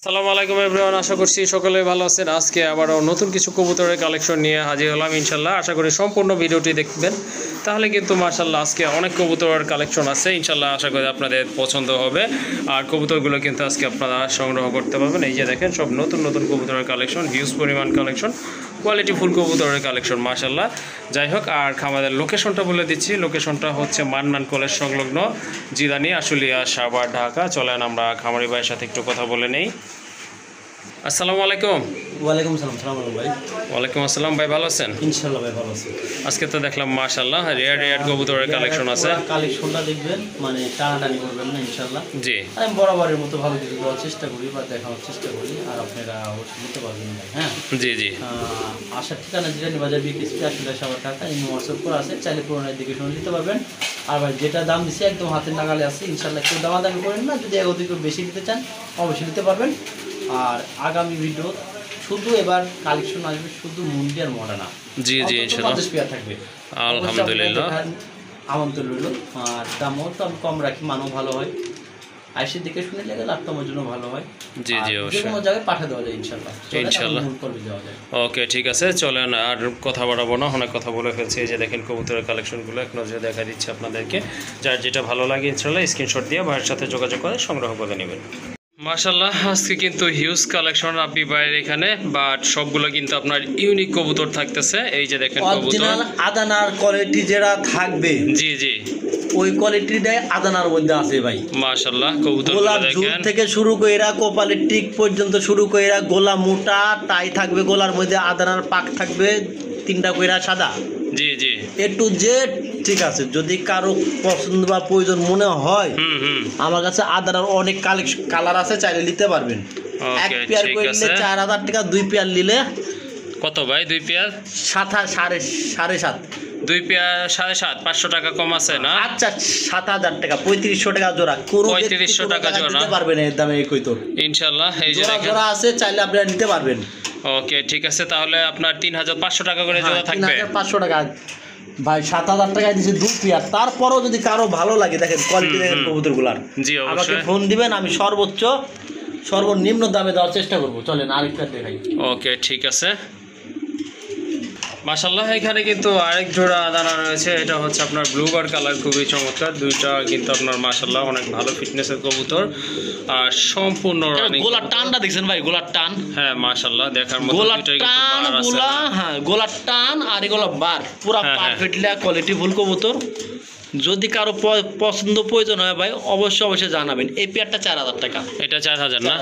আসসালামু আলাইকুম এভরিওয়ান, আশা করছি সকলে ভালো আছেন। আজকে আবারও নতুন কিছু কবুতরের কালেকশন নিয়ে হাজির হলাম ইনশাল্লাহ। আশা করি সম্পূর্ণ ভিডিওটি দেখবেন, তাহলে কিন্তু মাশাল্লাহ আজকে অনেক কবুতরের কালেকশন আছে ইনশাল্লাহ। আশা করি আপনাদের পছন্দ হবে, আর কবুতরগুলো কিন্তু আজকে আপনারা সংগ্রহ করতে পারবেন। এই যে দেখেন, সব নতুন নতুন কবুতরের কালেকশন, হিউজ পরিমাণ কালেকশন, কোয়ালিটি ফুল কবুতরের কালেকশন মাশাল্লাহ। যাই হোক, আর খামারের লোকেশনটা বলে দিচ্ছি। লোকেশনটা হচ্ছে মান্নান কলেজ সংলগ্ন, জিলানি, আশুলিয়া, সাভার, ঢাকা। চলেন আমরা খামারি ভাইয়ের সাথে একটু কথা বলে নেই। আসসালামু আলাইকুম। ওয়ালাইকুম আসসালাম। সালাম আলাইকুম ভাই। ওয়ালাইকুম আসসালাম ভাই, ভালো আছেন? ইনশাআল্লাহ ভাই ভালো আছি। আজকে তো দেখলাম মাশাআল্লাহ রেয়ার কবুতরের কালেকশন আছে। কালেকশনটা দেখবেন, মানে টানাটানি করবেন না ইনশাআল্লাহ। জি, আমি বরাবরের মতো ভালো কিছু দেওয়ার চেষ্টা করি বা দেখানোর চেষ্টা করি, আর আপনারা অবশ্যই নিতে পারবেন ভাই। হ্যাঁ জি জি। আসার ঠিকানা জিরানি বাজার বিকেএসপি আসলে সবার টাকা হোয়াটসঅ্যাপ করে আছে, চাইলে পুরোনো দিকে শুনে নিতে পারবেন। আর ভাই যেটা দাম দিচ্ছি একদম হাতের নাগালে আছে ইনশাআল্লাহ। কেউ দামাদামি করেন না, যদি এগোদিকে বেশি নিতে চান অবশ্যই নিতে পারবেন। আর আগামী ভিডিও শুধু এবার কালেকশন আসবে শুধু মুন্ডি আর মডার্না। জি জি ইনশাআল্লাহ থাকবে আলহামদুলিল্লাহ। আমন্ত্রণ রইল। আর দামও তো আমি কম রাখি, মানও ভালো হয়, আইসির দিকে শুনে লেগে লাভটামের জন্য ভালো হয়। জি জি অবশ্যই, কোনো জায়গায় পাঠিয়ে দেওয়া যায় ইনশাআল্লাহ। ইনশাআল্লাহ দেওয়া যায়। ওকে, ঠিক আছে, চলেন আর কথা বাড়াবো না, অনেক কথা বলে ফেলছি। এই যে দেখেন কবুতরের কালেকশনগুলো এক নজরে দেখা দিচ্ছে আপনাদেরকে। যার যেটা ভালো লাগে ইনশাআল্লাহ স্ক্রিনশট দিয়ে ভাইয়ের সাথে যোগাযোগ করে সংগ্রহ করে নেবেন। মাশাআল্লাহ আজকে কিন্তু হিউজ কালেকশন আপনি বাইরে এখানে, বাট সবগুলো কিন্তু আপনার ইউনিক কবুতর থাকতেছে। এই যে দেখেন অরিজিনাল আদানার কোয়ালিটি যেটা থাকবে, জি জি, ওই কোয়ালিটিটাই আদানার মধ্যে আছে ভাই। মাশাআল্লাহ কবুতরগুলো দেখেন, থেকে শুরু কইরা কপালের টিক পর্যন্ত শুরু কইরা গোলা মোটা টাই থাকবে, গোলার মধ্যে আদানার পাক থাকবে, তিনটা কইরা সাদা। জি জি, এ টু জেড ঠিক আছে। যদি কারো পছন্দ বা প্রয়োজন মনে হয়, আমার কাছে আদানার অনেক কালার আছে, চাইলে নিতে পারবেন। এক পেয়ার করলে 4000 টাকা, 2 পেয়ার নিলে কত ভাই? 2 পেয়ার 7,500 2 পেয়ার 7,500 500 টাকা কম আছে না? আচ্ছা 7,000 টাকা, 3500 টাকা জোড়া। 3500 টাকা জোড়া নিতে পারবেন এর দামে কই তো ইনশাআল্লাহ। এই যে দেখেন জোড়া আছে, চাইলে আপনারা নিতে পারবেন। ওকে ঠিক আছে, তাহলে আপনার 3500 টাকা করে জোড়া থাকবে। 3500 টাকা ভাই, 7,000 টাকায় দিয়েছে 2 পেয়ার। তারপরেও যদি কারো ভালো লাগে, দেখেন কোয়ালিটি দেখেন কবুতরগুলার, জি আমাকে অবশ্যই ফোন দিবেন, আমি সর্বনিম্ন দামে দেওয়ার চেষ্টা করব। চলেন আরেকটা দেখাই। ওকে ঠিক আছে। মাশাআল্লাহ এখানে কিন্তু আরেক জোড়া আদানা রয়েছে। এটা হচ্ছে আপনার ব্লুবার কালার, খুবই চমৎকার। দুইটা কিন্তু আপনার মাশাআল্লাহ অনেক ভালো ফিটনেসের কবুতর, আর সম্পূর্ণ রানিং। গোলার টানটা দেখছেন ভাই, গোলার টান। হ্যাঁ মাশাআল্লাহ দেখার মতো। গোলার টান গোলা, হ্যাঁ গোলার টান আর এগুলো বার পুরো পারফেক্টলি কোয়ালিটি ফুল কবুতর। যদি কারো পছন্দ প্রয়োজন হয় ভাই অবশ্যই জানাবেন। এই পেয়ারটা 4,000 টাকা। এটা 4,000 না?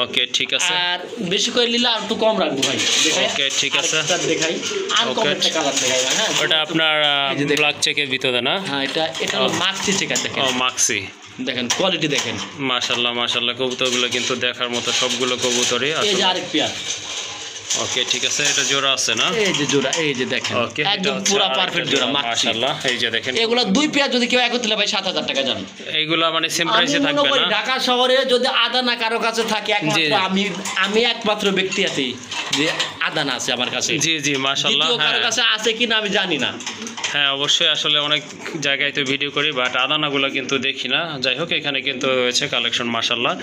ওকে ঠিক আছে। আর বেশি করে নিলে আর একটু কম রাখবো ভাই। ওকে ঠিক আছে, দেখাই আনকমন একটা কালার দেখাই। হ্যাঁ ওটা আপনার ব্ল্যাক চেকের ভিতরে না? হ্যাঁ এটা হলো মাক্সি চেকার। দেখেন ও মাক্সি, দেখেন কোয়ালিটি দেখেন। মাশাআল্লাহ কবুতরগুলো কিন্তু দেখার মতো সবগুলো কবুতরই আছে। এই যে আরেক পেয়ার। ওকে ঠিক আছে, এটা জোড়া আছে না? এই যে জোড়া, এই যে দেখেন একদম পুরো পারফেক্ট জোড়া মাশাআল্লাহ। এই যে দেখেন এগুলা 2 পেয়ার যদি কেউ একত্রে ভাই 7,000 টাকা জানেন। এইগুলা মানে সেম প্রাইসে থাকবে না? ঢাকা শহরে যদি আদানা কারো কাছে থাকে, একমাত্র আমি একমাত্র ব্যক্তি আছি যে আদানা আছে আমার কাছে। জি জি মাশাআল্লাহ। কারো কাছে আছে কিনা আমি জানি না। হ্যাঁ অবশ্যই, আসলে অনেক জায়গায় তো ভিডিও করি, বাট আদানাগুলো কিন্তু দেখি না। যাই হোক, এখানে কিন্তু রয়েছে কালেকশন মাশাআল্লাহ,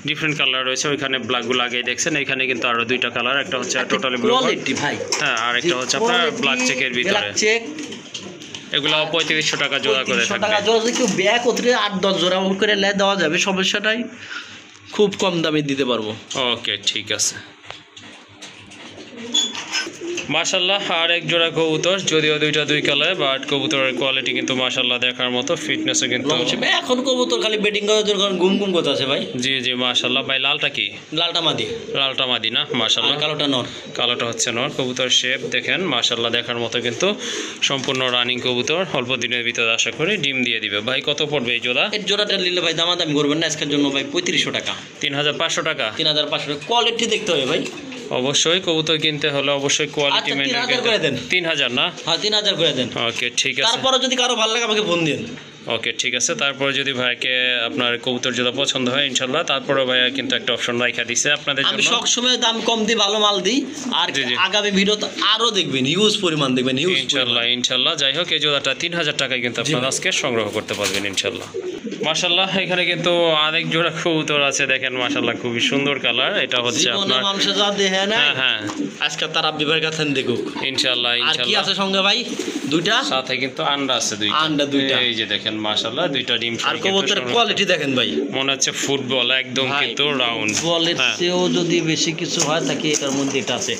ডিফারেন্ট কালার রয়েছে। ওইখানে ব্ল্যাকগুলো আগেই দেখছেন, এখানে কিন্তু আরো 2টা কালার, একটা হচ্ছে টোটালি ব্লু ভাই, হ্যাঁ, আর একটা হচ্ছে আপনার ব্ল্যাক চেকের ভিতরে। এগুলো 3500 টাকা জোড়া করে থাকবে। টাকা জোড়া যদি কেউ ব্যাগ ওতরে 8-10 জোড়া করে দেওয়া যাবে, সমস্যাটাই খুব কম দামে দিতে পারবো। ওকে ঠিক আছে মাশাআল্লাহ। আর এক জোড়া কবুতর, যদিও দুইটা 2 কালার, বাট কবুতরের কোয়ালিটি কিন্তু মাশাআল্লাহ দেখার মতো, ফিটনেসও কিন্তু। এখন কবুতর খালি বেটিং করার জন্য গুম করতে আছে ভাই। জি জি মাশাআল্লাহ। ভাই লালটা কি? লালটা মাদি না? মাশাআল্লাহ। কালোটা নর। কালোটা হচ্ছে নর। কবুতর শেপ দেখেন মাশাআল্লাহ দেখার মতো, কিন্তু সম্পূর্ণ রানিং কবুতর। অল্প দিনের ভিতরে আশা করি ডিম দিয়ে দিবে। ভাই কত পড়বে এই জোড়া? এই জোড়াটা নিলে ভাই দামাদামি করবেন না আজকের জন্য ভাই, 3500 টাকা। 3,500 টাকা? 3,500 টাকা। কোয়ালিটি দেখতে হবে ভাই, অবশ্যই কবুতর কিনতে হলে অবশ্যই কোয়ালিটি মেইনটেইন করে দেন। 3,000 না? হ্যাঁ 3,000 করে দেন। ওকে ঠিক আছে। তারপরে যদি কারো ভালো লাগে আমাকে ফোন দিন। ওকে ঠিক আছে। তারপরে যদি ভাইকে আপনার কবুতর যদি পছন্দ হয় ইনশাআল্লাহ, তারপরে ভাইয়া কিন্তু একটা অপশন রাখা দিছে আপনাদের জন্য। আমি সব সময় দাম কম দিই, ভালো মাল দিই। আর আগামী ভিডিওতে আরো দেখবেন, হিউজ পরিমাণ দেখবেন, হিউজ ইনশাআল্লাহ। যাই হোক, এই জোড়াটা 3,000 টাকায় কিন্তু আপনারা আজকে সংগ্রহ করতে পারবেন ইনশাআল্লাহ। মাশাআল্লাহ এখানে কিন্তু আরেক জোড়া কবুতর আছে দেখেন মাশাআল্লাহ খুবই সুন্দর কালার এটা হচ্ছে আপনার মানুষে যা দেখে না হ্যাঁ হ্যাঁ আজকে তার আব্বিবার কাছে দেখুক ইনশাআল্লাহ আর কি ইনশাআল্লাহ আছে সঙ্গে ভাই দুইটা সাথে কিন্তু আন্ডা আছে দুইটা আন্ডা দুইটা। এই যে দেখেন মাশাআল্লাহ দুইটা ডিম আর সহ কিন্তু কবুতরের কোয়ালিটি দেখেন ভাই মনে হচ্ছে ফুটবল একদম ভাই, কিন্তু রাউন্ড ফুটবলের চেয়েও যদি বেশি কিছু হয় তাকে এটার মধ্যে এটা আছে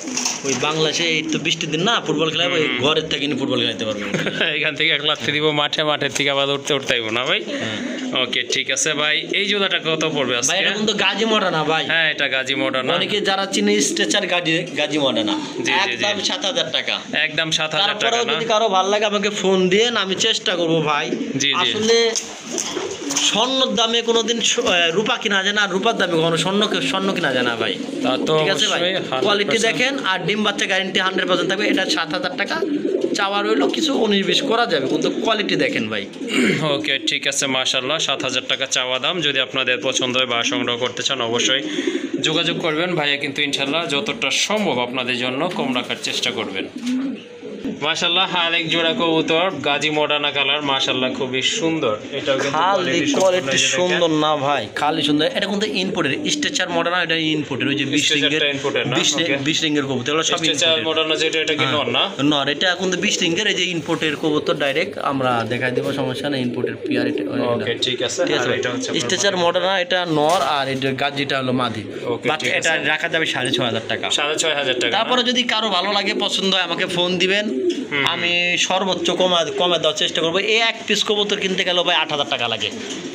ওই বাংলাদেশে এই তো বৃষ্টির দিন না ফুটবল খেলা ওই ঘরের থেকে ফুটবল খেলাতে পারবেন এখান থেকে এক লাখ দিব মাঠের থেকে আবার উঠতে উঠতেইব না ভাই ওকে ঠিক আছে ভাই এই জোড়াটা কত পড়বে ভাই আজকে এটা কিন্তু গাজী মডা না ভাই হ্যাঁ এটা গাজী মডার্ন অনেকে যারা চিনে স্ট্রেচার গাজী মডা না জি, জি, একদম জি। 7,000 টাকা একদম 7,000 টাকা তারপরেও না যদি কারো ভালো লাগে আমাকে ফোন দিয়ে আমি চেষ্টা করব ভাই জি, জি। আসলে স্বর্ণর দামে কোনোদিন রূপা কিনা যায় না আর রূপার দামে কখনো স্বর্ণ কিনা যায় না ভাই তা তো ঠিক আছে ভাই অবশ্যই কোয়ালিটি 100% দেখেন আর ডিম বাচ্চা গ্যারেন্টি 100% থাকবে এটা 7,000 টাকা চাওয়া রইলো কিছু 19-20 করা যাবে কিন্তু কোয়ালিটি দেখেন ভাই ওকে ঠিক আছে মাশাআল্লাহ 7,000 টাকা চাওয়া দাম যদি আপনাদের পছন্দ হয় বা সংগ্রহ করতে চান অবশ্যই যোগাযোগ করবেন ভাইয়া কিন্তু ইনশাআল্লাহ যতটা সম্ভব আপনাদের জন্য কম রাখার চেষ্টা করবেন মাশাআল্লাহ আরেক জোড়া কবুতর গাজী মডার্না কালার মাশাআল্লাহ খুবই সুন্দর এটাও কিন্তু খালি quality সম্পূর্ণ কোয়ালিটি এই যে দেখেন। সুন্দর না ভাই খালি সুন্দর এটা কিন্তু ইনপোর্টের স্ট্রেচার মডেল না এটা ইনপোর্টের ওই যে 20 Stretcher রিঙ্গের টা imported না? Okay. 20 রিঙ্গের কবুতর এগুলো সব স্ট্রেচার ইনপোর্টের মডার্না যেটা এটা কি নর না নর এটা কিন্তু 20 রিঙ্গের এই যে ইনপোর্টের কবুতর ডাইরেক্ট আমরা দেখাই দেব সমস্যা নেই ইনপোর্টের পিয়ার এটা ওকে ঠিক আছে আর এটা হচ্ছে আপনার স্ট্রেচার মডেল না এটা নর আর এটা গাজিটা হলো মাদি Okay, বাট ঠিক এটা আছে। রাখা যাবে 6,500 টাকা 6,500 টাকা তারপরে যদি কারো ভালো লাগে পছন্দ হয় আমাকে ফোন দিবেন আমি সর্বোচ্চ কমে দেওয়ার চেষ্টা করবো এই এক পিস কবুতর কিনতে গেলেও ভাই 8,000 টাকা লাগে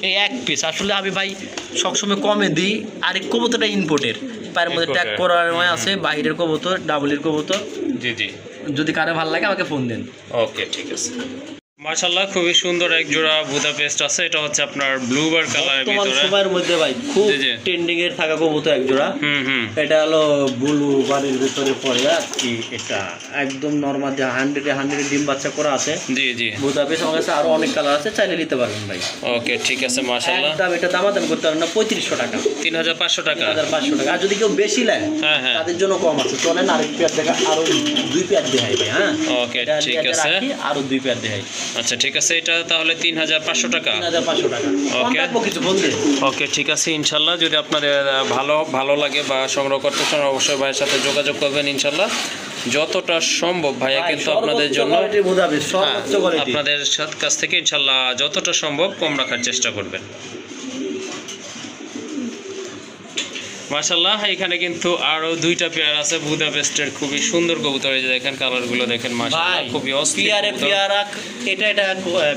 এই এক পিস আসলে আমি ভাই সবসময় কমে দিই আর এই কবুতরটা ইনপোর্টের পায়ের মধ্যে ট্যাগ Imported, করার আছে বাইরের কবুতর ডাবলের কবুতর জি জি যদি কারো ভালো লাগে আমাকে ফোন দেন ওকে ঠিক আছে মাশাআল্লাহ খুবই সুন্দর এক জোড়া বুদাপেস্ট আছে এটা হচ্ছে আপনার ব্লুবার কালারের বর্তমান ভিতরে সময়ের মধ্যে ভাই খুব জি, জি। ট্রেন্ডিং এর থাকা কবুতর এক জোড়া হুম এটা হলো ব্লু বাড়ির ভিতরে পড়ে আর কি এটা একদম নর্মাল যে 100 ডিম বাচ্চা করা আছে জি জি বুদাপেস আমার কাছে আরো অনেক কালার আছে চাইলে নিতে পারবেন ভাই ওকে ঠিক আছে মাশাআল্লাহ একদম এটা দামাদাম করতে পারবেন না 3500 টাকা 3,500 টাকা 3,500 টাকা আর যদি কেউ বেশি নেয় হ্যাঁ হ্যাঁ তাদের জন্য কম আছে চলেন আরেক পেয়ার দেখা আরো 2 পেয়ার দেখাই ভাই হ্যাঁ ওকে এটা ঠিক নিয়ে আছে রাখি, আরো 2 পেয়ার দেখাই আচ্ছা ঠিক আছে এটা তাহলে 3,500 টাকা 3,500 টাকা Okay. কম রাখবো কিছু বলতে ওকে ঠিক আছে ইনশাল্লাহ যদি আপনাদের ভালো লাগে বা সংগ্রহ করতে চান অবশ্যই ভাইয়ের সাথে যোগাযোগ করবেন ইনশাল্লাহ যতটা সম্ভব ভাইয়া কিন্তু আপনাদের জন্য হ্যাঁ, আপনাদের কাছ থেকে ইনশাল্লাহ যতটা সম্ভব কম রাখার চেষ্টা করবেন মাশাআল্লাহ এখানে কিন্তু আরো দুইটা পেয়ার আছে বুদাপেস্টের খুবই সুন্দর কবুতর এই যে দেখেন কালারগুলো দেখেন মাশাআল্লাহ খুবই অস্থির পেয়ার এটা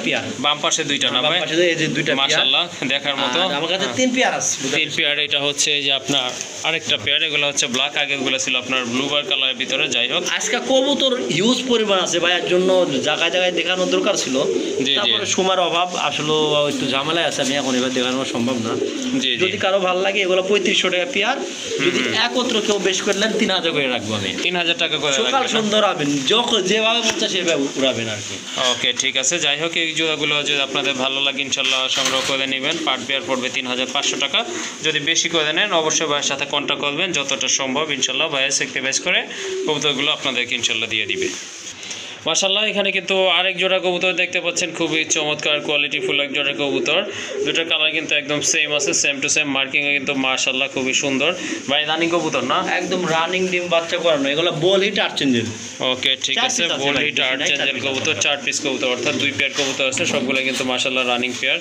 পেয়ার বাম পাশে দুইটা না ভাই এই যে দুইটা মাশাআল্লাহ দেখার মতো আমার কাছে 3 পেয়ার আছে তিন পেয়ার এটা হচ্ছে যে আপনার আরেকটা পেয়ার এগুলো হচ্ছে ব্ল্যাক আগেগুলো ছিল আপনার ব্লুবার কালারের ভিতরে যাই হোক আজকে কবুতর হিউজ পরিমাণ আছে ভাই এর জন্য জায়গায় জায়গায় দেখানোর দরকার ছিল জি। তারপরে সময়ের অভাব আসলে একটু ঝামেলায় আছে আমি এখন এবার দেখানো সম্ভব না জি জি যদি কারো ভালো লাগে এগুলো 3500 টাকা পেয়ার যদি একত্র কেউ বেশ করলেন 3,000 করে রাখবো আমি 3,000 টাকা করে সকাল রাখবেন না? সুন্দর হবেন যখন যেভাবে মনে সেভাবে উড়াবেন আর কি ওকে ঠিক আছে যাই হোক এই জোড়াগুলো যদি আপনাদের ভালো লাগে ইনশাল্লাহ সংগ্রহ করে নেবেন পার পেয়ার পড়বে 3,500 টাকা যদি বেশি করে নেন অবশ্যই ভাইয়ের সাথে কন্ট্যাক্ট করবেন যতটা সম্ভব ইনশাল্লাহ ভাইয়ের সেক্রিফাইস করে কবুতরগুলো আপনাদেরকে ইনশাল্লাহ দিয়ে দিবে মাশাআল্লাহ এখানে কিন্তু আরেক জোড়া কবুতর দেখতে পাচ্ছেন খুবই চমৎকার কোয়ালিটি ফুল এক জোড়া কবুতর দুটোর কালার কিন্তু একদম সেম আছে সেম টু সেম মার্কিংয়ে কিন্তু মাশাআল্লাহ খুবই সুন্দর ভাই রানিং কবুতর না একদম রানিং ডিম বাচ্চা করানো এগুলো বল হিট আর চেঞ্জেল ওকে ঠিক চার আছে piece আছে বল ভাই, হিট বেশি আর্ট নাই, চার চেঞ্জেল piece কবুতর আছে। 4 পিস কবুতর অর্থাৎ 2 পেয়ার কবুতর আছে সবগুলো কিন্তু মাশাআল্লাহ রানিং পেয়ার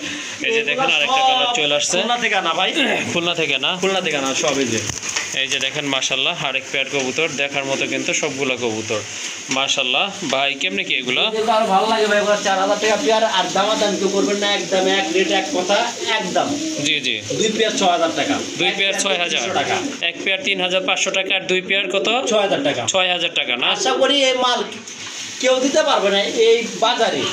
এই যে দেখেন আরেকটা কালার চলে আসছে খুলনা থেকে না ভাই খুলনা থেকে না খুলনা থেকে না সব এই যে এই যে দেখেন মাশাআল্লাহ আরেক পেয়ার কবুতর দেখার মতো কিন্তু সবগুলো কবুতর মাশাআল্লাহ ভাই কেমনে কি এগুলো যদি কারো ভালো লাগে ভাই ওগুলো 4,000 টাকা পেয়ার আর দামাদামি কেউ করবেন না একদম এক রেট এক কথা একদম জি জি 2 পেয়ার 6,000 টাকা 2 পেয়ার 6,000 টাকা এক পেয়ার 3,500 টাকা আর 2 পেয়ার কত 6,000 টাকা 6,000 টাকা না আশা করি এই মাল কেউ দিতে পারবে না এই বাজারে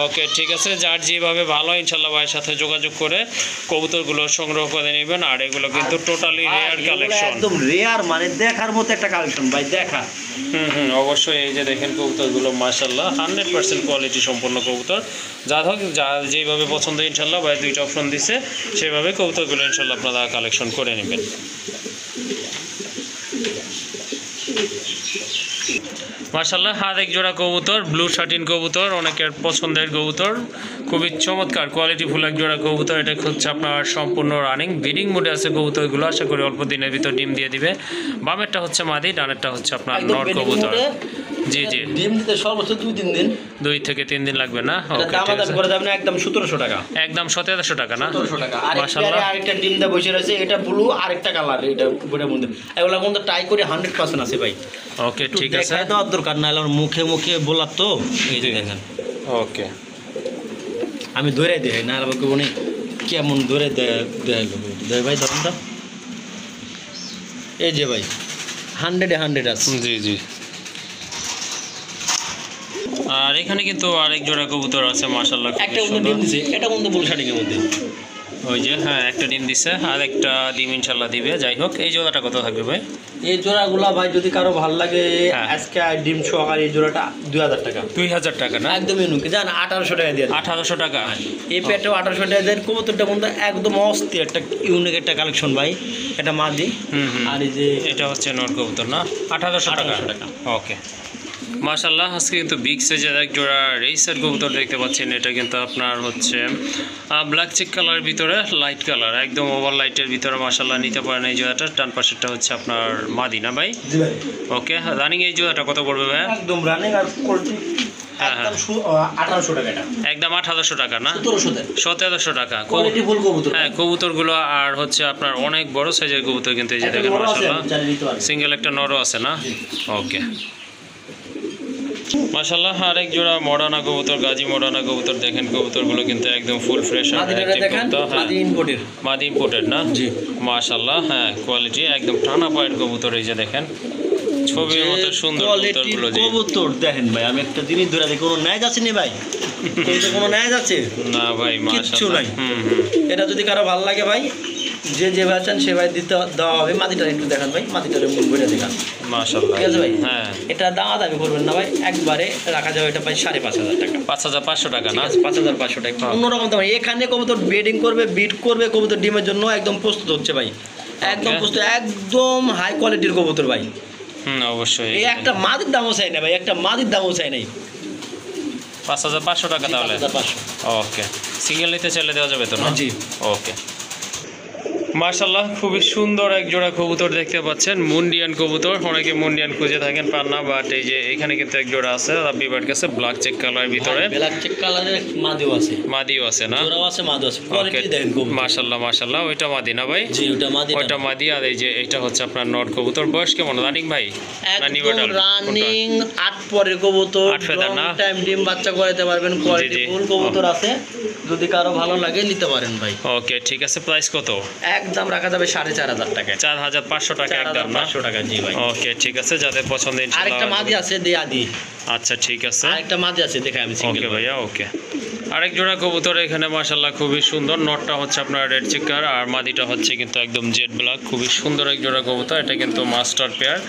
ওকে ঠিক আছে যার যেভাবে ভালো ইনশাল্লাহ ভাইয়ের সাথে যোগাযোগ করে কবুতরগুলো সংগ্রহ করে নেবেন আর এগুলো কিন্তু টোটালি রেয়ার কালেকশন একদম রেয়ার মানে দেখার মতো একটা কালেকশন ভাই দেখা অবশ্যই এই যে দেখেন কবুতরগুলো মাশাআল্লাহ 100% কোয়ালিটি সম্পন্ন কবুতর যা হোক যা যেভাবে পছন্দ ইনশাল্লাহ ভাই দুইটা অপশন দিছে সেভাবে কবুতরগুলো ইনশাল্লাহ আপনারা কালেকশন করে নেবেন মাশাআল্লাহ আরেক জোড়া কবুতর, ব্লু শার্টিন কবুতর, অনেকের পছন্দের কবুতর, খুবই চমৎকার কোয়ালিটি ফুল এক জোড়া কবুতর। এটা হচ্ছে আপনার সম্পূর্ণ রানিং ব্রিডিং মোডে আছে কবুতরগুলো, আশা করি অল্প দিনের ভিতর ডিম দিয়ে দিবে। বামেরটা হচ্ছে মাদি, ডানেরটা হচ্ছে আপনার নর কবুতর। জি জি, ডিম দিতে সর্বোচ্চ 2-3 দিন, 2 থেকে 3 দিন লাগবে না? এটা ওকে, দাম ঠিক আদায় আছে। করে যাবেন একদম 1700 টাকা। একদম 1700 টাকা না? 1700 টাকা। আর মাশাআল্লাহ। আরেকটা ডিম দা বসে রয়েছে, এটা ব্লু, আরেকটা কালার, এটা গোটার মধ্যে এগুলা কিন্তু ট্রাই করে 100% আছে ভাই। ওকে, ঠিক আছে। দেখাই দেওয়ার দরকার না, আমার মুখে মুখে বলার তো। এই যে দেখেন, ওকে, আমি ধরে দেই না, আর বাকি উনি কেমন ধরে দেয় ভাই, ধরুন তো। এই যে ভাই 100 আছে। জি জি। আর এখানে কিন্তু আরেক জোড়া কবুতর আছে মাশাআল্লাহ, খুব একটা সুন্দর। ডিম দিছে, এটা কিন্তু বুল শার্টিং এর মধ্যে। ওই যে হ্যাঁ, একটা ডিম দিছে, আর একটা ডিম ইনশাআল্লাহ দিবে। যাই হোক, এই জোড়াটা কত থাকবে ভাই? এই জোড়াগুলা ভাই যদি কারো ভালো লাগে, হ্যাঁ। আজকে ডিম সহকারে এই জোড়াটা 2000 টাকা। 2000 টাকা না? একদম ইউনিক, জান 1800 টাকা দিয়ে দেন। 1800 টাকা? এই পেটে 1800 টাকা দেন। কবুতরটা কিন্তু একদম অস্থির একটা ইউনিক একটা কালেকশন ভাই। এটা মাদি, হুম হুম। আর এই যে এটা হচ্ছে নর কবুতর না? 1800 টাকা। 1800 টাকা। ওকে, মাশাআল্লাহ। আজকে কিন্তু বিগ সাইজের এক জোড়া রেসার কবুতর দেখতে পাচ্ছেন। এটা কিন্তু আপনার হচ্ছে ব্ল্যাক চেক কালারের ভিতরে লাইট কালার, একদম ওভার লাইটের ভিতরে মাশাআল্লাহ নিতে পারেন এই জোড়াটা। ডান পাশেরটা হচ্ছে আপনার মাদি না ভাই? জি ভাই, ওকে, রানিং এই জোড়াটা কত পড়বে ভাই? একদম রানিং আর কোয়ালিটি হ্যাঁ, একদম 1800 টাকা। এটা একদম 1800 টাকা না? 1700 দেন। 1700 টাকা। কোয়ালিটি ফুল কবুতর। হ্যাঁ, কবুতরগুলো আর হচ্ছে আপনার অনেক বড় সাইজের কবুতর কিন্তু এই যে একটা দেখেন বড় আছে, মাশাআল্লাহ। চালিয়ে নিতে পারবেন। সিঙ্গেল একটা নরও আছে না? জি। ওকে, মাশাআল্লাহ। আরেক জোড়া মডার্না কবুতর, গাজী মডার্না কবুতর। দেখেন কবুতরগুলো কিন্তু একদম ফুল ফ্রেশ আর মাদিটা অ্যাক্টিভ দেখেন, কবুতর। হ্যাঁ, মাদি ইম্পোর্টের। মাদি ইম্পোর্টেড না? জি। মাশাআল্লাহ, হ্যাঁ, কোয়ালিটি একদম টানা পায়ের কবুতর। এই যে দেখেন ছবির মতো সুন্দর কবুতরগুলো। জি, কবুতর দেখেন ভাই, আমি একটা জিনিস ধরে দেখি, কোনো ন্যায় যাচ্ছে নি ভাই? এটা কোনো ন্যায় যাচ্ছে? না ভাই, কিচ্ছু মাশাআল্লাহ। নাই। হুম হুম। এটা যদি কারো ভালো লাগে ভাই, যে বাঁচান সে ভাই দিতে দেওয়া হবে। মাদিটা একটু দেখান ভাই, মাদিটারে মন ভরে দেখান। মাশাআল্লাহ, ঠিক আছে ভাই? হ্যাঁ। এটা দামি করবেন না ভাই, একবারে রাখা যাবে এটা ভাই 5500 টাকা। 5500 টাকা ঠিক না? আছে, 5500 টাকা। হ্যাঁ। অন্যরকম দাম। এখানে কবুতর ব্রিডিং করবে, বিট করবে, কবুতর ডিমের জন্য একদম প্রস্তুত হচ্ছে ভাই, একদম Okay. প্রস্তুত, একদম হাই কোয়ালিটির কবুতর ভাই। হুম, অবশ্যই। এই একটা মাদির দামও চাই না ভাই, একটা মাদির দামও চাই নাই। 5500 টাকা তাহলে? 5500। ওকে, সিঙ্গেল নিতে চাইলে দেওয়া যাবে তো না? জি। ওকে, মাশাআল্লাহ, খুবই সুন্দর এক জোড়া কবুতর দেখতে পাচ্ছেন, মুন্ডিয়ান কবুতর। অনেকে মুন্ডিয়ান খুঁজে থাকেন, পান না, বাট এই যে এখানে কিন্তু এক জোড়া আছে রাব্বি ভাইয়ের কাছে, ব্ল্যাক চেক কালার ভিতরে। ব্ল্যাক চেক কালারের মাদিও আছে, মাদিও আছে না? জোড়াও আছে, মাদিও আছে। ওকে, কোয়ালিটি দেখেন কবুতর। মাশাআল্লাহ মাশাআল্লাহ। ওইটা মাদি না ভাই? জি, ওটা মাদি। ওইটা মাদি, আর এই যে এটা হচ্ছে আপনার নট কবুতর। বয়স কেমন রানিং ভাই? না নিউডাল? একদম রানিং 8 পরের কবুতর, 8 ফেদার না? টাইম ডিম বাচ্চা করাতে পারবেন, কোয়ালিটি জি। ফুল কবুতর আছে। যদি কারো ভালো লাগে নিতে পারেন ভাই। ওকে, ঠিক আছে। প্রাইস কত? একদম রাখা যাবে 4500 টাকা। 4500 টাকা একদম না? 4500 টাকা। জি ভাই। ওকে, ঠিক আছে, যাদের পছন্দ আরেকটা ইনশাআল্লাহ। মাদি আছে, দেয়া দি। আচ্ছা, ঠিক আছে। আরেকটা মাদি আছে, দেখাই আমি সিঙ্গেল। ওকে ভাইয়া, ওকে। আরেক জোড়া কবুতর এখানে মাশাআল্লাহ খুবই সুন্দর। নটটা হচ্ছে আপনার রেড চেকার, আর মাদিটা হচ্ছে কিন্তু একদম জেড ব্ল্যাক। খুবই সুন্দর এক জোড়া কবুতর। এটা কিন্তু মাস্টার পেয়ার।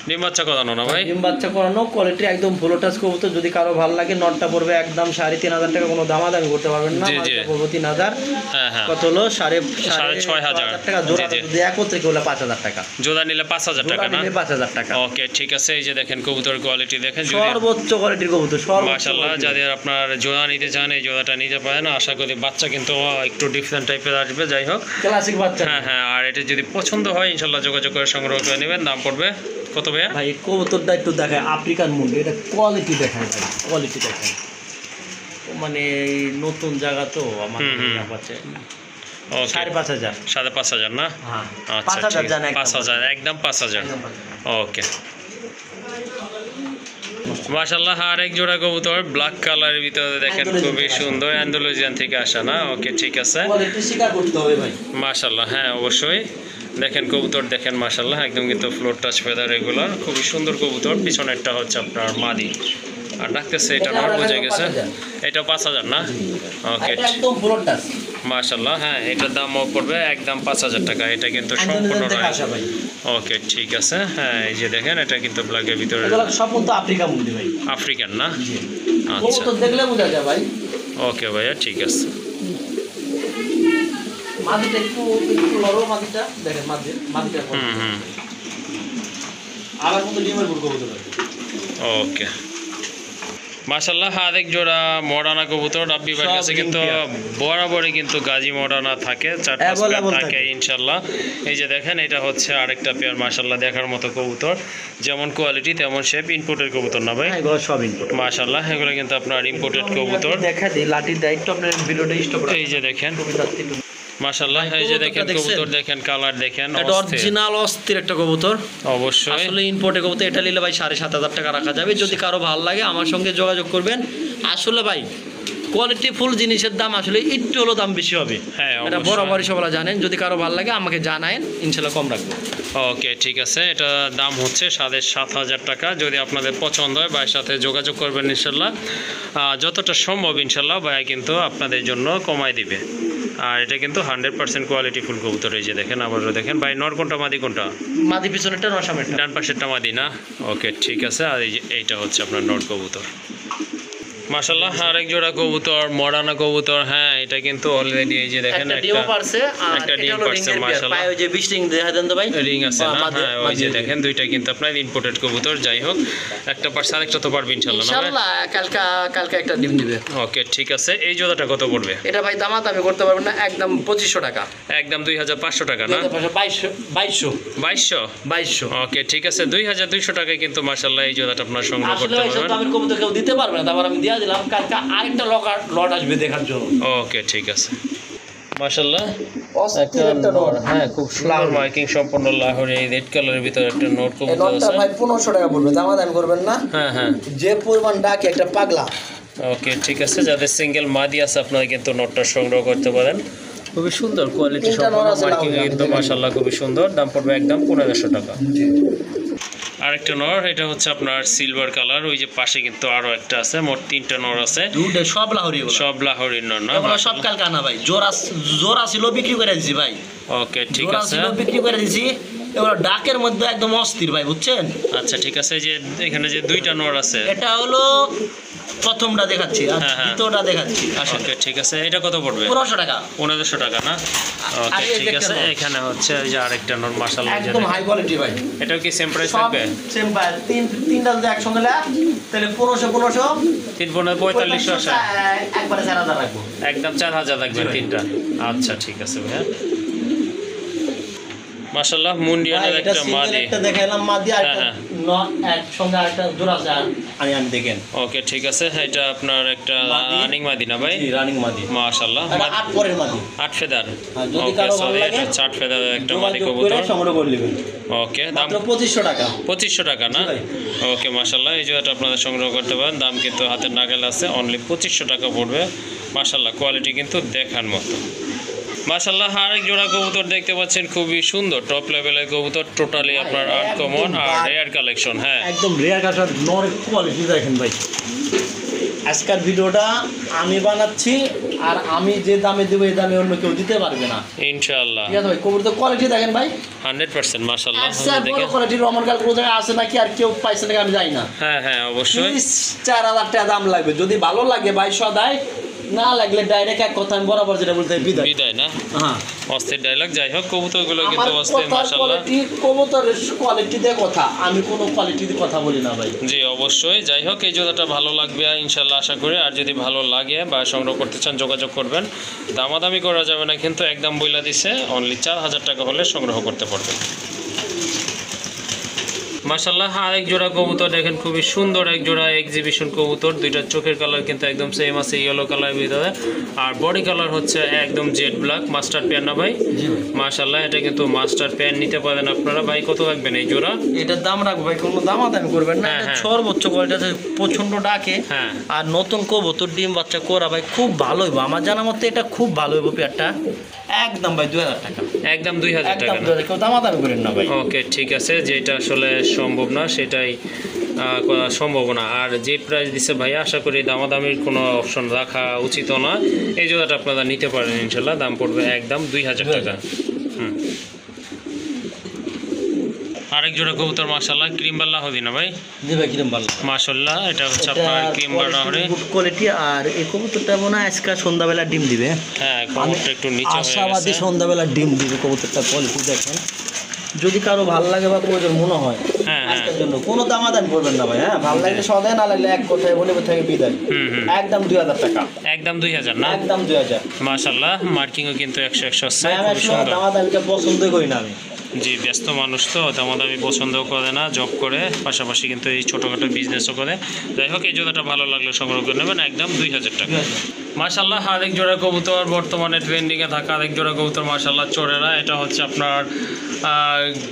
ডিম বাচ্চা করানো না ভাই? ডিম বাচ্চা করানো, কোয়ালিটি একদম ফুল টাচ কবুতর। যদি কারো ভালো লাগে, নটটা পড়বে একদম 3500 টাকা, কোনো দামাদামি করতে পারবেন না। জি, জি। মাদিটা পড়বে 3000। হ্যাঁ হ্যাঁ। কত হলো? 6500 টাকা জোড়া। জি, জি। যদি একত্রে হলে 5000 টাকা। জোড়া নিলে 5000 জোড়া টাকা না? নিলে 5000 টাকা। ওকে, ঠিক আছে। এই যে দেখেন কবুতর কোয়ালিটি দেখেন। যদি সর্বোচ্চ কোয়ালিটির কবুতর, সর্বোচ্চ মাশাআল্লাহ, quality-র। যাদের আপনার জোড়া নিতে চান এই জোড়াটা নিতে পারেন। আশা করি বাচ্চা কিন্তু একটু ডিফারেন্ট টাইপের আসবে। যাই হোক, ক্লাসিক বাচ্চা। হ্যাঁ হ্যাঁ। আর এটা যদি পছন্দ হয় ইনশাআল্লাহ যোগাযোগ করে সংগ্রহ করে নেবেন। দাম পড়বে কত ভাইয়া? ভাই কবুতরটা একটু দেখায়, আফ্রিকান মুন্ডি। এটা কোয়ালিটি দেখায় ভাই, কোয়ালিটি দেখায়। মানে এই নতুন জায়গা তো আমার আছে। ওকে, 5500। 5500 না? হ্যাঁ, আচ্ছা, 5000 ঠিক জানা আছে। 5000 একদম 5000। ওকে, মাশাআল্লাহ। আর এক জোড়া কবুতর ব্ল্যাক কালারের ভিতরে দেখেন, খুবই সুন্দর, অ্যান্ডালুজিয়ান থেকে আসা না? ওকে, ঠিক আছে। কোয়ালিটি স্বীকার করতে হবে ভাই। মাশাআল্লাহ, হ্যাঁ অবশ্যই। দেখেন কবুতর দেখেন মাশাআল্লাহ, একদম কিন্তু ফ্লোর টাচ ফেদার এগুলো। খুবই সুন্দর কবুতর। পিছনেরটা হচ্ছে আপনার মাদি, আর ডাকতেছে এটা নর, বোঝা গেছে। এটা 5000 না? ওকে, এটা একদম ফুল টাচ। মাশাআল্লাহ, হ্যাঁ, এটার দামও পড়বে একদম 5000 টাকা। এটা কিন্তু সম্পূর্ণ আসা ভাই। ওকে, ঠিক আছে। হ্যাঁ, এই যে দেখেন এটা কিন্তু ব্ল্যাকের ভিতরে এগুলো সব কিন্তু আফ্রিকা মুন্ডি ভাই। আফ্রিকান না? আচ্ছা, কবুতর দেখলে বোঝা যায় ভাই। ওকে ভাইয়া, ঠিক আছে। মাদিটা একটু নরম, মাদিটা দেখেন, মাদিটা হুম হুম। আবার কিন্তু ডিমের গুড় কবুতর ভাই। ওকে মাশাআল্লাহ, আরেক জোড়া মডানা কবুতর রাব্বি ভাইয়ের কাছে কিন্তু বরাবরই কিন্তু গাজী মডানা থাকে, 4-5 পেয়ার থাকে ইনশাআল্লাহ। এই যে দেখেন এটা হচ্ছে আরেকটা পেয়ার মাশাআল্লাহ দেখার মতো কবুতর, যেমন কোয়ালিটি তেমন শেপ, ইম্পোর্টেড কবুতর না ভাই? এগুলো সব ইম্পোর্ট মাশাআল্লাহ, এগুলো কিন্তু আপনার ইম্পোর্টেড কবুতর। দেখা দিই লাঠির দায়িত্ব আপনার ভিডিওটা স্টপ এই যে দেখেন মাশাআল্লাহ, এই যে দেখেন কবুতর দেখেন, কালার দেখেন, এটা অরিজিনাল অস্থির একটা কবুতর। অবশ্যই আসলে ইম্পোর্টেড কবুতর, এটা নিলে ভাই 7,500 টাকা রাখা যাবে। যদি কারো ভালো লাগে আমার সঙ্গে যোগাযোগ করবেন। আসলে ভাই কোয়ালিটি ফুল জিনিসের দাম আসলে একটু হলো দাম বেশি হবে, হ্যাঁ এটা বরাবরই সবাই জানেন। যদি কারো ভালো লাগে আমাকে জানায়েন, ইনশাআল্লাহ কম রাখবো। ওকে ঠিক আছে, এটা দাম হচ্ছে 7,500 টাকা। যদি আপনাদের পছন্দ হয় ভাইয়ের সাথে যোগাযোগ করবেন ইনশাল্লাহ, যতটা সম্ভব ইনশাল্লাহ ভাইয়া কিন্তু আপনাদের জন্য কমায় দিবে। আর এটা কিন্তু 100% কোয়ালিটি ফুল কবুতর। এই যে দেখেন, আবারও দেখেন ভাই, নর কোনটা মাদি কোনটা? মাদি পিছনেরটা নর সামনেরটা। ডান পাশেরটা মাদি না? ওকে ঠিক আছে। আর এই যে এইটা হচ্ছে আপনার নর কবুতর মাশাআল্লাহ, আরেক জোড়া কবুতর মডানা কবুতর। হ্যাঁ এটা কিন্তু অলরেডি এই যে দেখেন একটা ডিম পারছে মাশাআল্লাহ, পায়ে ওই যে 20 রিং দেখা দেন তো ভাই, রিং আছে না? হ্যাঁ ওই যে দেখেন দুইটা কিন্তু আপনার ইম্পোর্টেড কবুতর। যাই হোক, একটা পারছে আরেকটা তো পারবে ইনশাআল্লাহ না? ইনশাআল্লাহ কালকে একটা ডিম দিবে। ওকে ঠিক আছে। এই জোড়াটা কত পড়বে? এটা ভাই দামাদামি করতে পারবেন না, একদম 2500 টাকা। একদম 2,500 টাকা না? 2200। ওকে ঠিক আছে, 2,200 টাকায় কিন্তু মাশাআল্লাহ এই জোড়াটা আপনার সংগ্রহ করতে পারবেন। আসলে দামের কবুতর কেউ দিতে পারবে না, তারপর আমি দিয়া দিলাম। কালকে আরেকটা লট আসবে দেখার জন্য। ওকে ঠিক আছে মাশাআল্লাহ, একটা নর, হ্যাঁ খুব সুন্দর মার্কিং সম্পন্ন লাহোরি এই রেড কালারের ভিতরে একটা নোট কবুতর আছে। ভাই 1500 টাকা পড়বে, দামাদামি করবেন না। হ্যাঁ হ্যাঁ, যে পরিমাণ ডাকে একটা পাগলা। ওকে ঠিক আছে, যাদের সিঙ্গেল মাদি আছে আপনারা কিন্তু নোটটা সংগ্রহ করতে পারেন। খুবই সুন্দর কোয়ালিটি সম্পন্ন মার্কিং কিন্তু মাশাআল্লাহ খুবই সুন্দর। দাম পড়বে একদম 1500 টাকা। আরেকটা নর, এটা হচ্ছে আপনার সিলভার কালার। ওই যে পাশে কিন্তু আরো একটা আছে, মোট 3টা নর আছে। দুটো সব লাহোরি, সব লাহোরির নর না? এগুলো সব কালকা না ভাই, জোড়া ছিল বিক্রি করে দিছি ভাই। ওকে ঠিক আছে, জোড়া ছিল বিক্রি করে দিছি। এগুলো ডাকের মধ্যে একদম অস্থির ভাই, বুঝছেন? আচ্ছা ঠিক আছে, যে এখানে যে দুইটা নর আছে, এটা হলো প্রথমটা দেখাচ্ছি আর দ্বিতীয়টা দেখাচ্ছি। ওকে ঠিক আছে, এটা কত পড়বে? 1500 টাকা। 1500 টাকা না? ওকে ঠিক আছে। এখানে হচ্ছে ওই যে আরেকটা নর মাশাআল্লাহ, একদম হাই কোয়ালিটি ভাই। এটাও কি সেম প্রাইস থাকবে? সেম প্রাইস, তিনটা যদি একসঙ্গে নেয় তাহলে 1500 3 4500 আসে, একবারে 4000 রাখবো। একদম 4000 লাগবে তিনটা। আচ্ছা ঠিক আছে ভাইয়া, মাশাআল্লাহ মুন্ডিয়ানের একটা মাদি। একটা দেখাইলাম মাদি, আর একসঙ্গে আরেকটা জোড়া আছে আমি দেখেন। ওকে ঠিক আছে, এটা আপনার একটা রানিং মাদি না ভাই? রানিং মাদি মাশাআল্লাহ, 8 পরের মাদি, 8 ফেদার। যদি কারো ভালো লাগে 8 ফেদারের একটা মাদি কবুতর সংগ্রহ করে নেবেন। ওকে, দাম মাত্র 2500 টাকা। 2500 টাকা না? ওকে মাশাআল্লাহ, এই জোড়াটা আপনারা সংগ্রহ করতে পারেন। দাম কিন্তু হাতের নাগালে আছে, অনলি 2500 টাকা পড়বে। মাশাআল্লাহ কোয়ালিটি কিন্তু দেখার মতো। মাশাআল্লাহ, আরেক জোড়া কবুতর দেখতে পাচ্ছেন, খুবই সুন্দর টপ লেভেলের কবুতর, টোটালি আপনার আনকমন আর রেয়ার কালেকশন। হ্যাঁ একদম রেয়ার কালেকশন, নরের কোয়ালিটি দেখেন ভাই। আজকের ভিডিওটা আমি বানাচ্ছি, আর আমি যে দামে দেবো এই দামে অন্য কেউ দিতে পারবে না ইনশাআল্লাহ। ঠিক আছে ভাই, কবুতর কোয়ালিটি দেখেন ভাই 100% মাশাআল্লাহ। দেখেন কোয়ালিটি রমনকাল কোনো জায়গায় আছে নাকি, আর কেউ পাইছে নাকি আমি জানি না। হ্যাঁ হ্যাঁ অবশ্যই, 4000 টাকা দাম লাগবে। যদি ভালো লাগে ভাই সদাই, না লাগলে ডাইরেক্ট এক কথা আমি বরাবর যেটা বলতে বিদায় না? হ্যাঁ, অস্থির ডায়লগ। যাই হোক, কবুতরগুলো কিন্তু অস্থির মাশাআল্লাহ। কবুতরের কোয়ালিটি দিয়ে কথা, আমি কোনো কোয়ালিটি দিয়ে কথা বলি না ভাই। জি অবশ্যই। যাই হোক, এই জোড়াটা ভালো লাগবে ইনশাআল্লাহ আশা করি। আর যদি ভালো লাগে বা সংগ্রহ করতে চান যোগাযোগ করবেন। দামাদামি করা যাবে না কিন্তু, একদম বইলা দিছে, অনলি 4000 টাকা হলে সংগ্রহ করতে পারবেন। মাশাআল্লাহ, আরেক জোড়া কবুতর দেখেন, খুবই সুন্দর এক জোড়া এক্সিবিশন কবুতর। দুইটা চোখের কালার কিন্তু একদম সেম আছে, ইয়েলো কালার ভিতরে। আর বডি কালার হচ্ছে একদম জেড ব্ল্যাক, মাস্টার পেয়ার না ভাই? মাশাআল্লাহ, এটা কিন্তু মাস্টার পেয়ার নিতে পারেন আপনারা। ভাই কত রাখবেন এই জোড়া? এটার দাম রাখবো ভাই, কোনো দামাদামি করবেন না। এটা সর্বোচ্চ কোয়ালিটি, প্রচন্ড ডাকে। হ্যাঁ, আর নতুন কবুতর ডিম বাচ্চা করা ভাই, খুব ভালো হইব আমার জানা মতে। এটা খুব ভালো হইব পেয়ারটা। একদম ভাই 2000 টাকা। একদম 2000 টাকা, কেউ দামাদামি করেন না ভাই। ওকে ঠিক আছে, যেটা আসলে সম্ভব না সেটাই সম্ভব না। আর যে প্রাইস দিচ্ছে ভাই, আশা করি দামাদামির কোনো অপশন রাখা উচিত না। এই জোড়াটা আপনারা নিতে পারেন ইনশাল্লাহ। দাম পড়বে একদম 2000 টাকা। আরেক জোড়া কবুতর মাশাআল্লাহ, ক্রিম বাল্লা হবে না ভাই? জি ভাই, ক্রিম বাল্লা মাশাআল্লাহ, এটা হচ্ছে আপনার ক্রিম বাল্লা হবে, গুড কোয়ালিটি। আর এই কবুতরটা মনে হয় আজকে সন্ধ্যাবেলা ডিম দিবে। হ্যাঁ, কবুতরটা একটু নিচে হয়ে গেছে, আশাবাদী সন্ধ্যাবেলা ডিম দিবে। কবুতরটা কোয়ালিটি দেখেন, যদি কারো ভালো লাগে বা প্রয়োজন মনে হয় আজকের জন্য কোনো দামাদামি করবেন না ভাই, হ্যাঁ ভালো লাগলে সদায়, না লাগলে এক কথায় বলে থেকে বিদায়। একদম 2000 টাকা, একদম 2000 না? একদম 2000। মাশাআল্লাহ, মার্কিংও কিন্তু 100 আছে, ভাই আমি খুব আসলে সুন্দর। দামাদামিটা পছন্দ করি না আমি। জি, ব্যস্ত মানুষ তো দামাদামি পছন্দ করে না, জব করে, পাশাপাশি কিন্তু এই ছোটোখাটো বিজনেসও করে। যাই হোক, এই জোড়াটা ভালো লাগলে সংগ্রহ করে নেবেন, একদম 2000 টাকা। মাশাআল্লাহ, আরেক জোড়া কবুতর বর্তমানে ট্রেন্ডিংয়ে থাকা আরেক জোড়া কবুতর মাশাআল্লাহ চোরেরা। এটা হচ্ছে আপনার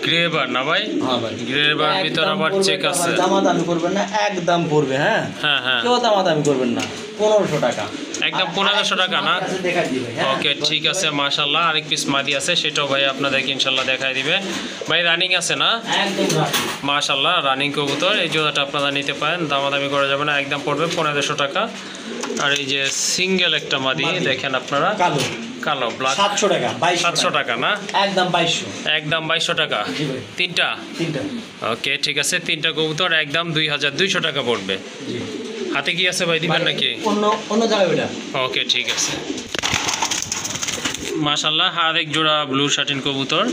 গ্রেবার না ভাই? হ্যাঁ ভাই, গ্রেবার ভিতর আবার চেক আছে। দামাদামি করবেন না, একদম পড়বে। হ্যাঁ হ্যাঁ হ্যাঁ, কেউ দামাদামি করবেন না, 1500 টাকা, একদম 1500 টাকা না? দেখাই দিবে। ওকে, ঠিক আছে মাশাআল্লাহ। আরেক পিস মাদি আছে, সেটাও ভাই আপনাদেরকে ইনশাল্লাহ দেখাই দিবে। ভাই রানিং আছে না? একদম মাশাআল্লাহ, রানিং কবুতর। এই জোড়াটা আপনারা নিতে পারেন, দামাদামি করা যাবে না, একদম পড়বে 1500 টাকা। আর এই যে সিঙ্গেল একটা মাদি দেখেন আপনারা, কালো কালো ব্ল্যাক, 700 টাকা, 700 টাকা না? একদম 2200, একদম 2200 টাকা তিনটা। ওকে, ঠিক আছে, তিনটা কবুতর একদম 2200 টাকা পড়বে। হাতে কি আছে ভাই, দিবেন নাকি? অন্য জায়গায় ওটা। ওকে, ঠিক আছে মাশাআল্লাহ। আরেক জোড়া ব্লু শার্টিন কবুতর।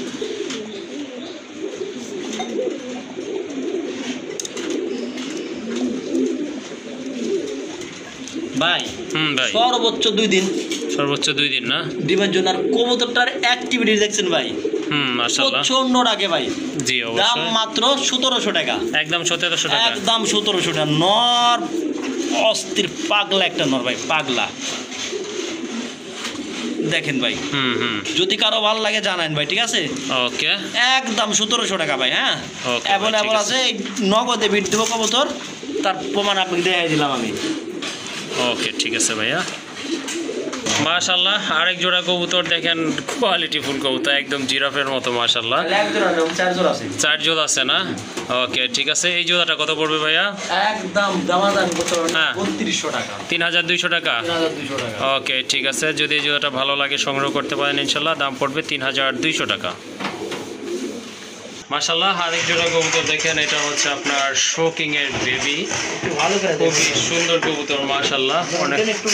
ভাই ভাই সর্বোচ্চ 2 দিন, সর্বোচ্চ 2 দিন না? ডিমের জন্য। আর কবুতরটার অ্যাক্টিভিটি দেখছেন ভাই, মাশাআল্লাহ প্রচন্ড ডাকে ভাই। জি, দাম অবশ্যই মাত্র 1700 টাকা, একদম 1700 টাকা, একদম 1700 টাকা। নর অস্থির পাগলা একটা নর ভাই, পাগলা। দেখেন ভাই, যদি কারো ভালো লাগে জানান ভাই, ঠিক আছে? ওকে, একদম 1700 টাকা ভাই। হ্যাঁ, ওকে, অ্যাভেলেবল আছে। নগদে বিট দেবো কবুতর, তার প্রমাণ আপনাকে দেখাই দিলাম আমি। ওকে, ঠিক আছে ভাইয়া। মাশাআল্লাহ, আরেক জোড়া কবুতর দেখেন, কোয়ালিটি ফুল কবুতর, একদম জিরাফের মতো মাশাআল্লাহ। 4 জোড়া আছে না? ওকে, ঠিক আছে। এই জোড়াটা কত পড়বে ভাইয়া? একদম দামাদামি করতে পারবেন না, হ্যাঁ। 3200 টাকা, 3200 টাকা। 3200 টাকা। ওকে, ঠিক আছে, যদি এই জোড়াটা ভালো লাগে সংগ্রহ করতে পারেন ইনশাল্লাহ, দাম পড়বে 3200 টাকা। মাশাআল্লাহ, আরেক জোড়া কবুতর দেখেন, এটা হচ্ছে আপনার শোকিং এর বেবি, ভালো করে খুবই সুন্দর কবুতর মাশাআল্লাহ, অনেক। একটু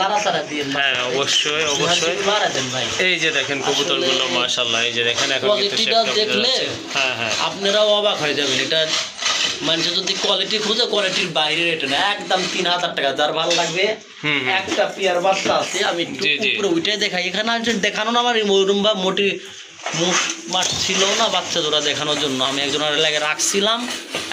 লাড়াচাড়া দিয়ে হ্যাঁ, অবশ্যই অবশ্যই। লাড়া দেন ভাই। এই যে দেখেন কবুতরগুলো মাশাআল্লাহ, এই যে দেখেন, এখন কিন্তু কোয়ালিটিটা দেখলে হ্যাঁ হ্যাঁ, আপনারাও অবাক হয়ে যাবেন। এটা মানুষ যদি কোয়ালিটি খুঁজে, কোয়ালিটির বাইরে এটা না, একদম 3000 টাকা। যার ভালো লাগবে, একটা পেয়ার বাচ্চা আছে, আমি একটু উপরে উঠে দেখাই। এখানে আর দেখানো না আমার মরুম্বা মোটি মাঠ ছিল না বাচ্চা জোড়া দেখানোর জন্য, আমি একজনের লাগে রাখছিলাম,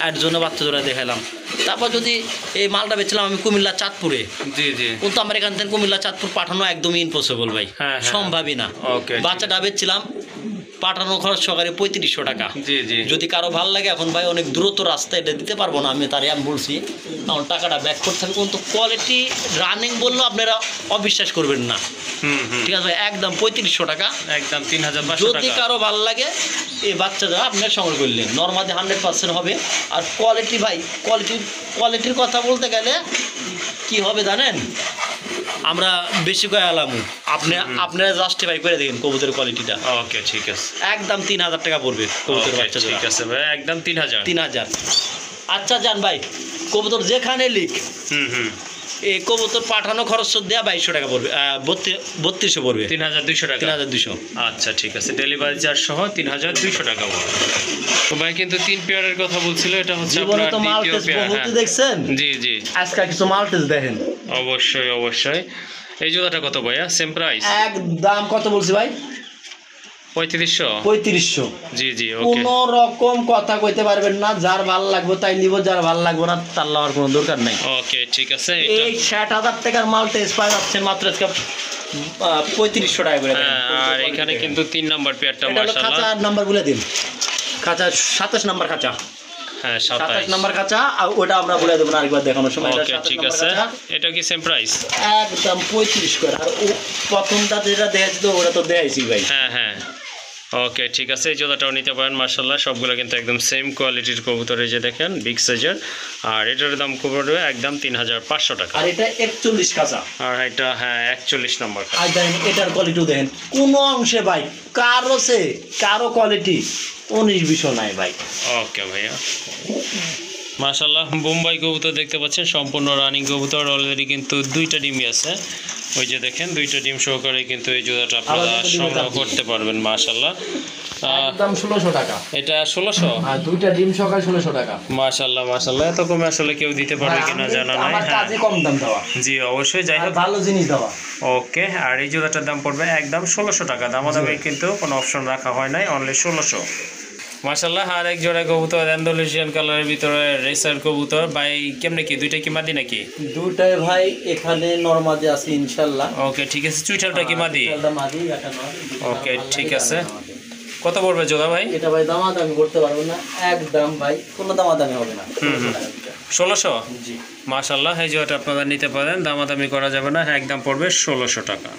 একজনে বাচ্চা জোড়া দেখালাম। তারপর যদি এই মালটা বেচলাম আমি কুমিল্লা চাঁদপুরে, জি জি, কিন্তু আমার এখান থেকে কুমিল্লা চাঁদপুর পাঠানো একদমই ইম্পসিবল ভাই, সম্ভবই না। বাচ্চাটা বেচছিলাম, পাঠানো খরচ সহকারে 3500 টাকা। জি জি, যদি কারো ভালো লাগে, এখন ভাই অনেক দ্রুত রাস্তা, এটা দিতে পারবো না আমি, তারই আমি বলছি, কারণ টাকাটা ব্যাক করতে হবে। কিন্তু কোয়ালিটি রানিং বললেও আপনারা অবিশ্বাস করবেন না। ঠিক আছে ভাই, একদম 3500 টাকা, একদম 3500 যদি টাকা। কারো ভালো লাগে এই বাচ্চাটা আপনার সংগ্রহ করলেন, নর্মালি 100% হবে। আর কোয়ালিটি ভাই, কোয়ালিটির কথা বলতে গেলে কি হবে জানেন, আমরা বেশি করে আলাম, আপনারা জাস্টিফাই করে দেখেন কবুতরের কোয়ালিটিটা। ওকে, ঠিক আছে, একদম 3000 টাকা পড়বে কবুতরের বাচ্চা। ঠিক আছে ভাই, একদম 3000। আচ্ছা যান ভাই, কবুতর যেখানে লিখ, এই কবুতর পাঠানো খরচ দেওয়া 2200 টাকা পড়বে, 3200 পড়বে, 3200 টাকা। 3200। আচ্ছা, ঠিক আছে, ডেলিভারি চার্জ সহ 3200 টাকা পড়বে। তো ভাই কিন্তু 3 পেয়ারের কথা বলছিল, এটা হচ্ছে জীবনে আপনার তো দ্বিতীয় মাল্টেস পেয়ার। বহুত দেখছেন, জি জি, আজকে কিছু মাল্টেস দেখেন। অবশ্যই অবশ্যই। এই জোড়াটা কত ভাইয়া? Same price? একদম কত বলছি ভাই? 3500। জি জি, ওকে, কোন রকম কথা কইতে পারবেন না। যার ভালো লাগবে তাই নিব, যার ভালো লাগবে না তার লওয়ার কোনো দরকার নাই। ওকে, ঠিক আছে। এই 60,000 টাকার মাল্টেস পাই যাচ্ছে মাত্র আজকে 3500 টাকা করে। আর এখানে কিন্তু 3 নাম্বার পেয়ারটা মাশাআল্লাহ, খাঁচা নাম্বার বলে দিন। খাঁচা 27 নাম্বার খাঁচা। হ্যাঁ, 27 নাম্বার খাঁচা, আর ওটা আমরা বলে দেব না আরেকবার দেখানোর সময়। ওকে, ঠিক আছে। এটা কি সেম প্রাইস? একদম 35 করে। আর ও প্রথমটা যেটা দেখাইছি তো ওটা তো দেখাইছি ভাই। হ্যাঁ হ্যাঁ, ওকে, ঠিক আছে। এই জোড়াটাও নিতে পারেন মাশাআল্লাহ, সবগুলো কিন্তু একদম সেম কোয়ালিটির কবুতর, এই যে দেখেন বিগ সাইজের। আর এটার দাম পড়বে একদম 3500 টাকা। আর এটা 41 খাঁচা। আর এটা হ্যাঁ 41 নম্বর। আর দেখেন এটার কোয়ালিটিও দেখেন, কোনো অংশে ভাই কারো কোয়ালিটি 19-20 নাই ভাই। ওকে ভাইয়া, মাশাআল্লাহ বোম্বাই কবুতর দেখতে পাচ্ছেন, সম্পূর্ণ রানিং কবুতর। অলরেডি কিন্তু 2টা ডিমই আছে, ওই যে দেখেন 2টা ডিম সহকারে কিন্তু এই জোড়াটা আপনারা সংগ্রহ করতে পারবেন। মাশাআল্লাহ একদম 1600 টাকা। এটা 1600, আর 2টা ডিম সকাল 1600 টাকা। মাশাআল্লাহ মাশাআল্লাহ। এত কমে আসলে কেউ দিতে পারবে কিনা জানা নাই। আমার কাজে কম দাম দেওয়া, জি অবশ্যই, যাই হোক ভালো জিনিস দেওয়া। ওকে। আর এই জোড়াটার দাম পড়বে একদম 1600 টাকা, দামাদামি কিন্তু কোনো অপশন রাখা হয় নাই, অনলি 1600। মাশাআল্লাহ। আর এক জোড়া কবুতর অ্যান্ডালুসিয়ান কালারের ভিতরে রেসার কবুতর ভাই, কেমনে কি দুইটা কি মাদি নাকি? দুটাই ভাই এখানে নরমাদি আছে ইনশাআল্লাহ। ওকে ঠিক আছে। চুইঠালটা কি মাদি? চুইঠালটা মাদি, এটা নর। ওকে ঠিক আছে। কত পড়বে জোড়া ভাই? এটা ভাই দামাদামি করতে পারবো না, একদম ভাই কোনো দামাদামি হবে না। 1600। জি মাশাআল্লাহ, এই জোড়াটা আপনারা নিতে পারেন, দামাদামি করা যাবে না, একদম পড়বে 1600 টাকা।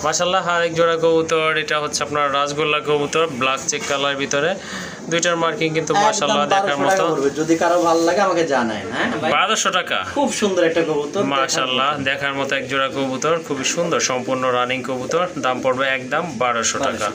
মাশাআল্লাহ। আর এক জোড়া কবুতর, এটা হচ্ছে আপনার রাজগোল্লা কবুতর, ব্ল্যাক চেক কালার ভিতরে, দুইটার মার্কিং কিন্তু মাশাআল্লাহ দেখার মতো। যদি কারো ভালো লাগে আমাকে জানায়। হ্যাঁ ভাই 1200 টাকা। খুব সুন্দর একটা কবুতর, মাশাআল্লাহ দেখার মতো এক জোড়া কবুতর, খুবই সুন্দর, সম্পূর্ণ রানিং কবুতর, দাম পড়বে একদম 1200 টাকা।